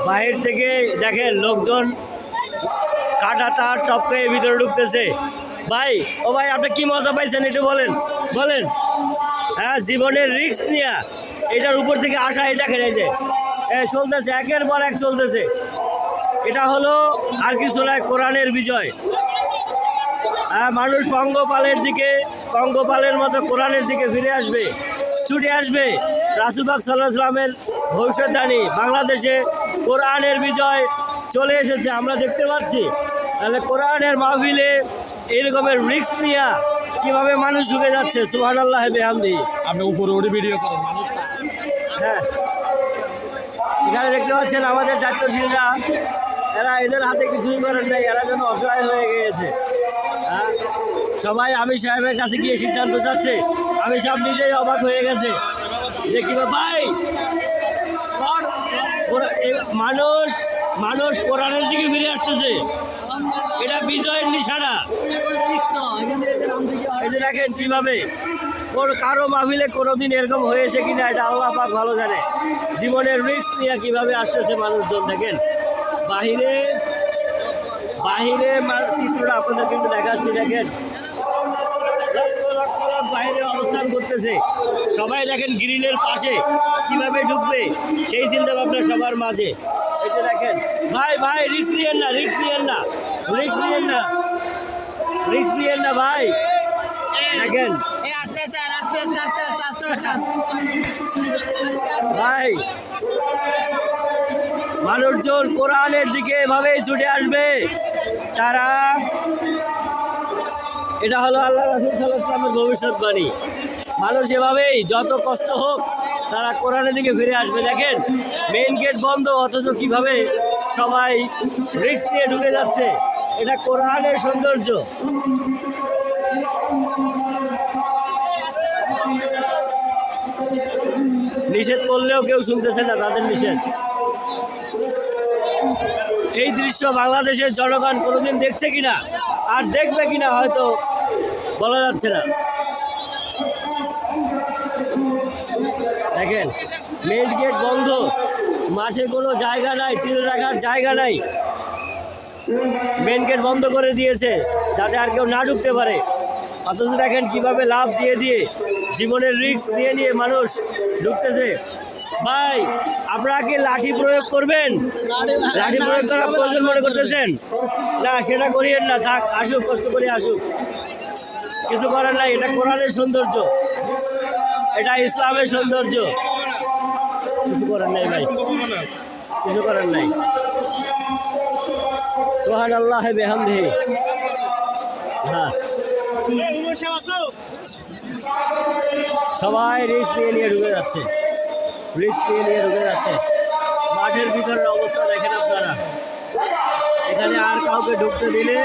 বাহির থেকে দেখেন লোকজন কাটা তার টপকে ভিতরে ঢুকতেছে। ভাই ও ভাই আপনি কি মজা পাইছেন একটু বলেন বলেন। হ্যাঁ জীবনের রিস্ক নিয়ে এটার উপর থেকে আসা এই দেখেন এই যে চলতেছে একের পর এক চলতেছে। এটা হলো আর কিছু নয় কোরআনের বিজয়। মানুষ পঙ্গপালের মতো কোরআনের দিকে ফিরে আসবে, ছুটে আসবে। রাসূল পাক সাল্লাল্লাহু আলাইহি ওয়াসাল্লামের ভবিষ্যদ্বাণী বাংলাদেশে কোরআনের বিজয় চলে এসেছে আমরা দেখতে পাচ্ছি। তাহলে কোরআনের মাহফিলে এইরকমের রিস্ক নিয়ে কীভাবে মানুষ ঢুকে যাচ্ছে সুবহানাল্লাহ বিহামদিহি। আপনি উপরে উঠে ভিডিও করেন মানুষ। হ্যাঁ এখানে দেখতে পাচ্ছেন আমাদের দায়িত্বশীলরা, এদের হাতে কিছুই করেন নাই, এরা যেন অসহায় হয়ে গিয়েছে। হ্যাঁ সবাই আমির সাহেবের কাছে গিয়ে সিদ্ধান্ত চাচ্ছে। আমির সাহেব নিজেই অবাক হয়ে গেছে যে কীভাবে ভাই মানুষ কোরআনের দিকে ফিরে আসতেছে। এটা বিজয়ের নিশানা। এই যে দেখেন কীভাবে কারো মাহফিলে কোনোদিন এরকম হয়েছে কিনা এটা আল্লাহ পাক ভালো জানে। জীবনের রিস্ক নিয়ে কীভাবে আসতেছে মানুষজন দেখেন। বাহিরে চিত্রটা আপনাদের কিন্তু দেখাচ্ছি দেখেন, বাইরে অবস্থান করতেছে সবাই দেখেন গ্রিলের পাশে কিভাবে ঢুকবে সেই চিন্তা ভাবনা সবার মাঝে। এই যে দেখেন ভাই রিস্ক নিয়েন না ভাই দেখেন ভাই মানুষজন কোরআনের দিকে এভাবেই ছুটে আসবে। তারা এটা হলো আল্লাহ রাসূল সাল্লাল্লাহু আলাইহি ওয়াসাল্লামের ভবিষ্যৎবাণী। মানুষ এভাবেই যত কষ্ট হোক তারা কোরআনের দিকে ফিরে আসবে। দেখেন মেইন গেট বন্ধ অথচ কীভাবে সবাই রিস্ক নিয়ে ঢুকে যাচ্ছে। এটা কোরআনের সৌন্দর্য। নিষেধ করলেও কেউ শুনতেছে না তাদের নিষেধ। এই দৃশ্য বাংলাদেশের জনগণ কোনোদিন দেখছে কিনা আর দেখবে কিনা হয়তো বলা যাচ্ছে না। দেখেন মেইন গেট বন্ধ, মাঠে কোনো জায়গা নাই, তিল রাখার জায়গা নাই। মেইন গেট বন্ধ করে দিয়েছে যাতে আর কেউ না ঢুকতে পারে। অথচ দেখেন কিভাবে লাভ দিয়ে জীবনের রিস্ক নিয়ে মানুষ ঢুকতেছে। ভাই আপনারা কি লাঠি প্রয়োগ করবেন? লাঠি প্রয়োগ করার প্রয়োজন মনে করতেছেন? না সেটা করিয়েন না, থাক আসুক, কষ্ট করে আসুক, কিছু করার নাই। এটা কোরআনের সৌন্দর্য, এটা ইসলামের সৌন্দর্য। কিছু করার নাই ভাই, কিছু করার নাই। সুবহানাল্লাহ বিহামদিহি। হ্যাঁ সবাই রিস্ক নিয়ে ঢুকে যাচ্ছে, মাঠের ভিতরের অবস্থা দেখেন আপনারা। এখানে আর কাউকে ঢুকতে দিলে